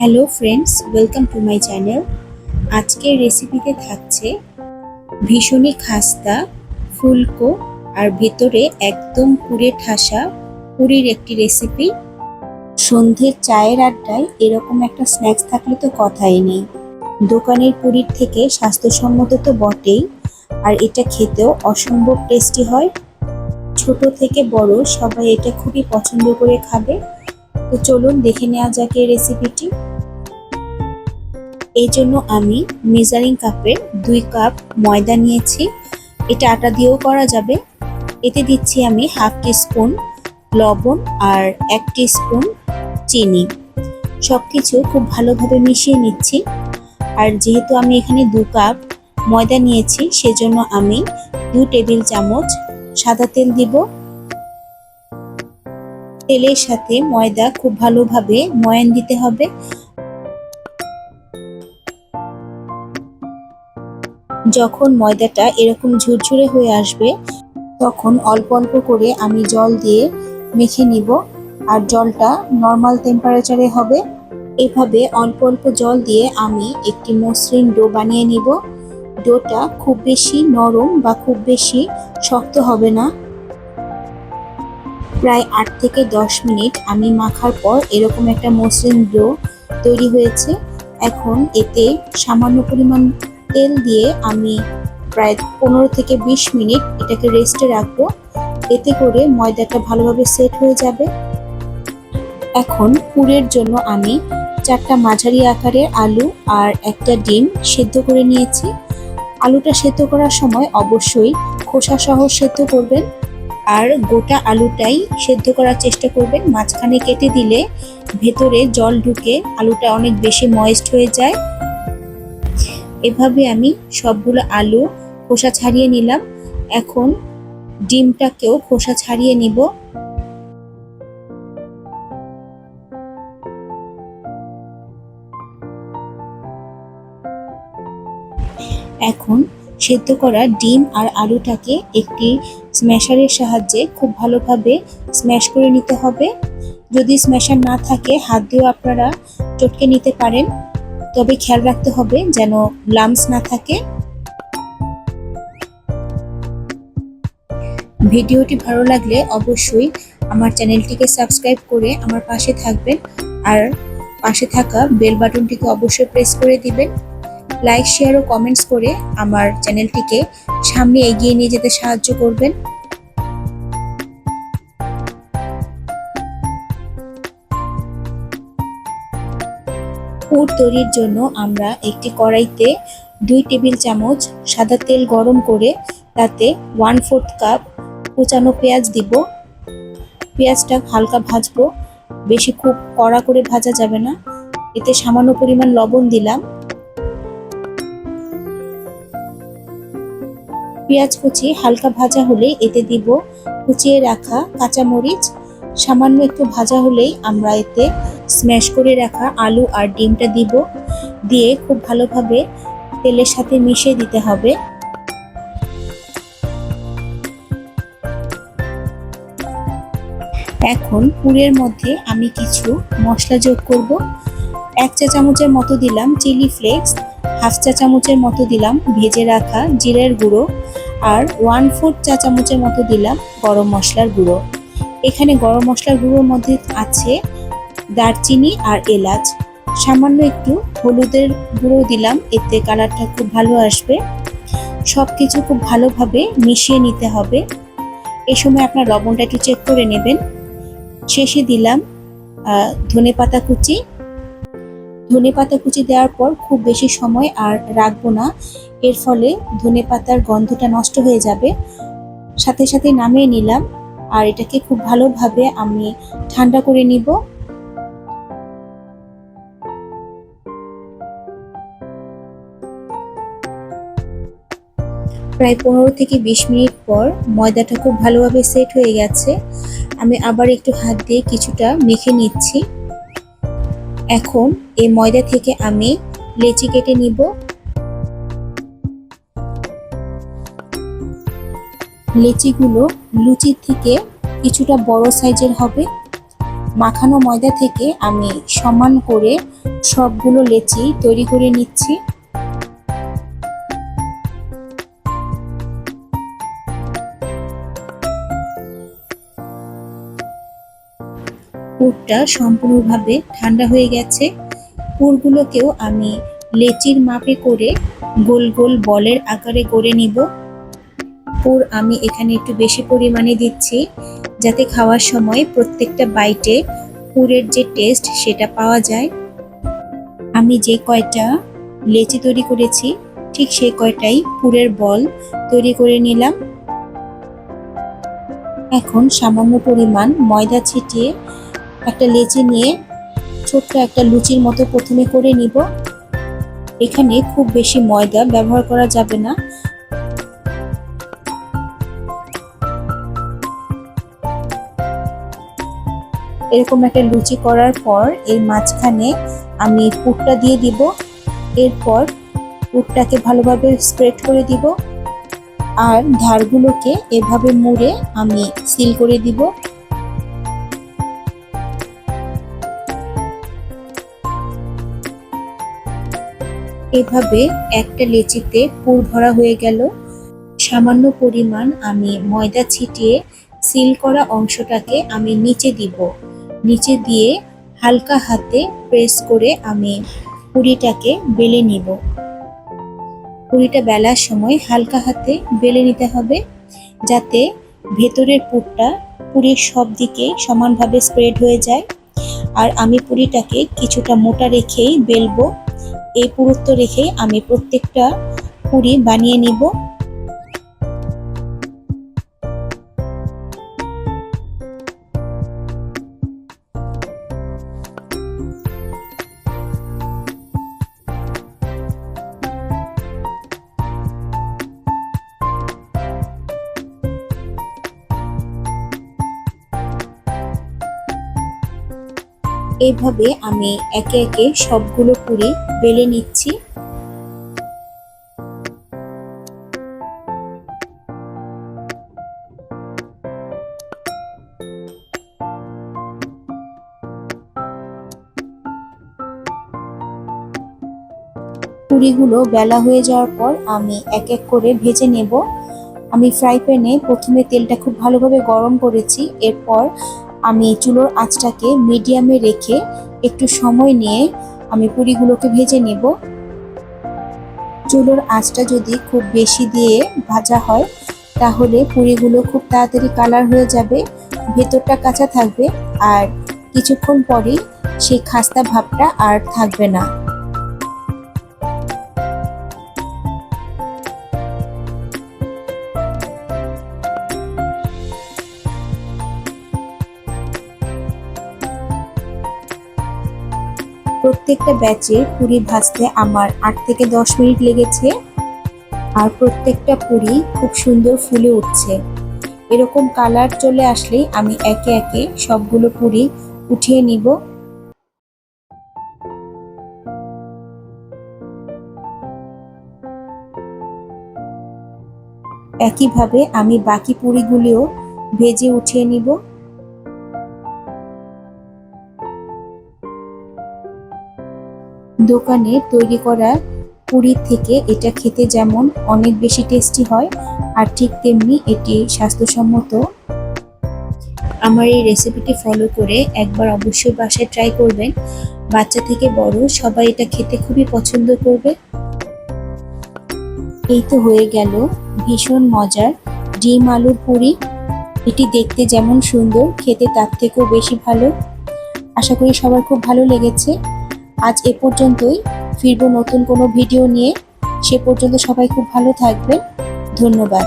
Hello friends, welcome to my channel. আজকের রেসিপিতে থাকছে ভীষণই খাস্তা ফুলকো আর ভেতরে একদম পুরে ঠাসা পুরীর একটি রেসিপি। সন্ধ্যের চায়ের আড্ডায় এরকম একটা স্ন্যাক্স থাকলে তো কথাই নেই। দোকানের পুরীর থেকে স্বাস্থ্যসম্মত তো বটেই, আর এটা খেতেও অসম্ভব টেস্টি হয়। ছোট থেকে বড় সবাই এটা খুবই পছন্দ করে খাবে। তো চলুন দেখে নেওয়া যাক এই রেসিপিটি। এই জন্য আমি মেজারিং কাপের 2 কাপ ময়দা নিয়েছি। এটা আটা দিয়েও করা যাবে। এতে দিচ্ছি আমি হাফ টিস্পুন লবণ আর 1 টিস্পুন চিনি। সবকিছু খুব ভালোভাবে মিশিয়ে নিচ্ছি। আর যেহেতু আমি এখানে 2 কাপ ময়দা নিয়েছি, সেজন্য আমি 2 টেবিল চামচ সাদা তেল দিব। তেলের সাথে ময়দা খুব ভালোভাবে ময়ান দিতে হবে। যখন ময়দাটা এরকম ঝুরঝুরে হয়ে আসবে, তখন অল্প অল্প করে আমি জল দিয়ে মেখে নিব। আর জলটা নর্মাল টেম্পারেচারে হবে। এভাবে অল্প অল্প জল দিয়ে আমি একটি মসৃণ ডো বানিয়ে নিব। ডোটা খুব বেশি নরম বা খুব বেশি শক্ত হবে না। প্রায় 8 থেকে 10 মিনিট আমি মাখার পর এরকম একটা মসৃণ ডো তৈরি হয়েছে। এখন এতে সামান্য পরিমাণ তেল দিয়ে আমি প্রায় 15 থেকে 20 মিনিট এটাকে রেস্টে রাখবো। এতে করে ময়দাটা ভালোভাবে সেট হয়ে যাবে। এখন পুরের জন্য আমি 4টা মাঝারি আকারের আলু আর একটা ডিম সেদ্ধ করে নিয়েছি। আলুটা সেদ্ধ করার সময় অবশ্যই খোসা সহ সেদ্ধ করবেন, আর গোটা আলুটাই সেদ্ধ করার চেষ্টা করবেন। মাঝখানে কেটে দিলে ভেতরে জল ঢুকে আলুটা অনেক বেশি ময়েস্ট হয়ে যায়। এভাবে আমি সবগুলো আলু খোসা ছাড়িয়ে নিলাম। এখন ডিমটাকেও খোসা ছাড়িয়ে নিব। এখন সেদ্ধ করা ডিম আর আলুটাকে একটি স্ম্যাশারের সাহায্যে খুব ভালোভাবে স্ম্যাশ করে নিতে হবে। যদি স্ম্যাশার না থাকে, হাত দিয়েও আপনারা চটকে নিতে পারেন, তবে খেয়াল রাখতে হবে যেন লাম্পস না থাকে। ভিডিওটি ভালো লাগলে অবশ্যই আমার চ্যানেলটিকে সাবস্ক্রাইব করে আমার পাশে থাকবেন, আর পাশে থাকা বেল বাটনটিকে অবশ্যই প্রেস করে দিবেন। লাইক, শেয়ার ও কমেন্টস করে আমার চ্যানেলটিকে সামনে এগিয়ে নিয়ে যেতে সাহায্য করবেন। পুর তৈরির জন্য আমরা একটি কড়াইতে 2 টেবিল চামচ সাদা তেল গরম করে তাতে 1/4 কাপ কুচানো পেঁয়াজ দিব। পেঁয়াজটা হালকা ভাজবো, বেশি খুব কড়া করে ভাজা যাবে না। এতে সামান্য পরিমাণ লবণ দিলাম। পেঁয়াজ কুচি হালকা ভাজা হলে এতে দিব কুচিয়ে রাখা কাঁচামরিচ। সামান্য একটু ভাজা হলেই আমরা এতে স্ম্যাশ করে রাখা আলু আর ডিমটা দিব। দিয়ে খুব ভালোভাবে তেলের সাথে মিশিয়ে দিতে হবে। এখন পুরের মধ্যে আমি কিছু মশলা যোগ করব। 1 চা চামচের মতো দিলাম চিলি ফ্লেক্স, হাফ চা চামচের মতো দিলাম ভেজে রাখা জিরের গুঁড়ো, আর 1/4 চা চামচের মতো দিলাম গরম মশলার গুঁড়ো। এখানে গরম মশলার গুঁড়োর মধ্যে আছে দারচিনি আর এলাচ। সামান্য একটু হলুদের গুঁড়ো দিলাম, এতে কালারটা খুব ভালো আসবে। সবকিছু খুব ভালোভাবে মিশিয়ে নিতে হবে। এই সময় আপনার লবণটা একটু চেক করে নেবেন। শেষে দিলাম ধনেপাতা কুচি। ধনেপাতা কুচি দেওয়ার পর খুব বেশি সময় আর রাখবো না, এর ফলে ধনেপাতার গন্ধটা নষ্ট হয়ে যাবে। সাথে সাথে নামিয়ে নিলাম, আর এটাকে খুব ভালোভাবে আমি ঠান্ডা করে নিব। প্রায় 15 থেকে 20 মিনিট পর ময়দাটা খুব ভালোভাবে সেট হয়ে গেছে। আমি আবার একটু হাত দিয়ে কিছুটা মেখে নিচ্ছি। এখন এই ময়দা থেকে আমি লেচি কেটে নিব। লেচিগুলো লুচির থেকে কিছুটা বড় সাইজের হবে। মাখানো ময়দা থেকে আমি সমান করে সবগুলো লেচি তৈরি করে নিচ্ছি। পুরটা সম্পূর্ণভাবে ঠান্ডা হয়ে গেছে। পুরগুলোকেও আমি লেচির মাপে করে গোল গোল বলের আকারে গড়ে নিব। পুর আমি এখানে একটু বেশি পরিমাণে দিচ্ছি, যাতে খাওয়ার সময় প্রত্যেকটা বাইটে পুরের যে টেস্ট সেটা পাওয়া যায়। আমি যে কয়টা লেচি তৈরি করেছি ঠিক সেই কয়টাই পুরের বল তৈরি করে নিলাম। এখন সামান্য পরিমাণ ময়দা ছিটিয়ে একটা লেচি নিয়ে ছোট্ট একটা লুচির মতো প্রথমে করে নিব। এখানে খুব বেশি ময়দা ব্যবহার করা যাবে না। এরকম একটা লুচি করার পর এর মাঝখানে আমি পুরটা দিয়ে দিব। এরপর পুরটাকে ভালোভাবে স্প্রেড করে দিব আর ধারগুলোকে এভাবে মুড়ে আমি সিল করে দিব। এভাবে একটা লেচিতে পুর ভরা হয়ে গেল। সামান্য পরিমাণ আমি ময়দা ছিটিয়ে সিল করা অংশটাকে আমি নিচে দিব। নিচে দিয়ে হালকা হাতে প্রেস করে আমি পুরিটাকে বেলে নিব। পুরিটা বেলার সময় হালকা হাতে বেলে নিতে হবে, যাতে ভেতরের পুরটা পুরির সব দিকে সমানভাবে স্প্রেড হয়ে যায়। আর আমি পুরিটাকে কিছুটা মোটা রেখেই বেলবো। এই পুরুত্ব রেখেই আমি প্রত্যেকটা পুরি বানিয়ে নিব। এইভাবে আমি একে একে সবগুলো পুরি বেলে নিচ্ছি। পুরিগুলো বেলা হয়ে যাওয়ার পর আমি এক এক করে ভেজে নেব। আমি ফ্রাই প্যানে প্রথমে তেলটা খুব ভালোভাবে গরম করেছি। এরপর আমি চুলোর আঁচটাকে মিডিয়ামে রেখে একটু সময় নিয়ে আমি পুরিগুলোকে ভেজে নেব। চুলোর আঁচটা যদি খুব বেশি দিয়ে ভাজা হয় তাহলে পুরিগুলো খুব তাড়াতাড়ি কালার হয়ে যাবে, ভেতরটা কাঁচা থাকবে আর কিছুক্ষণ পরেই সেই খাস্তা ভাবটা আর থাকবে না। প্রত্যেকটা ব্যাচের পুরি ভাজতে আমার 8 থেকে 10 মিনিট লেগেছে। আর প্রত্যেকটা পুরি খুব সুন্দর ফুলে উঠছে। এরকম কালার চলে আসলেই আমি একে একে সবগুলো পুরি উঠিয়ে নিব। একইভাবে আমি বাকি পুরিগুলিও ভেজে উঠিয়ে নিব। দোকানে তৈরি করা পুরির থেকে এটা খেতে যেমন অনেক বেশি টেস্টি হয় আর ঠিক তেমনি এটি স্বাস্থ্যসম্মত। আমার এই রেসিপিটি ফলো করে একবার অবশ্যই বাসায় ট্রাই করবেন। বাচ্চা থেকে বড় সবাই এটা খেতে খুবই পছন্দ করবে। এই তো হয়ে গেল ভীষণ মজার ডিম আলুর পুরি। এটি দেখতে যেমন সুন্দর, খেতে তার থেকেও বেশি ভালো। আশা করি সবার খুব ভালো লেগেছে। আজ এ পর্যন্তই, ফিরবো নতুন কোনো ভিডিও নিয়ে। সে পর্যন্ত সবাই খুব ভালো থাকবেন। ধন্যবাদ।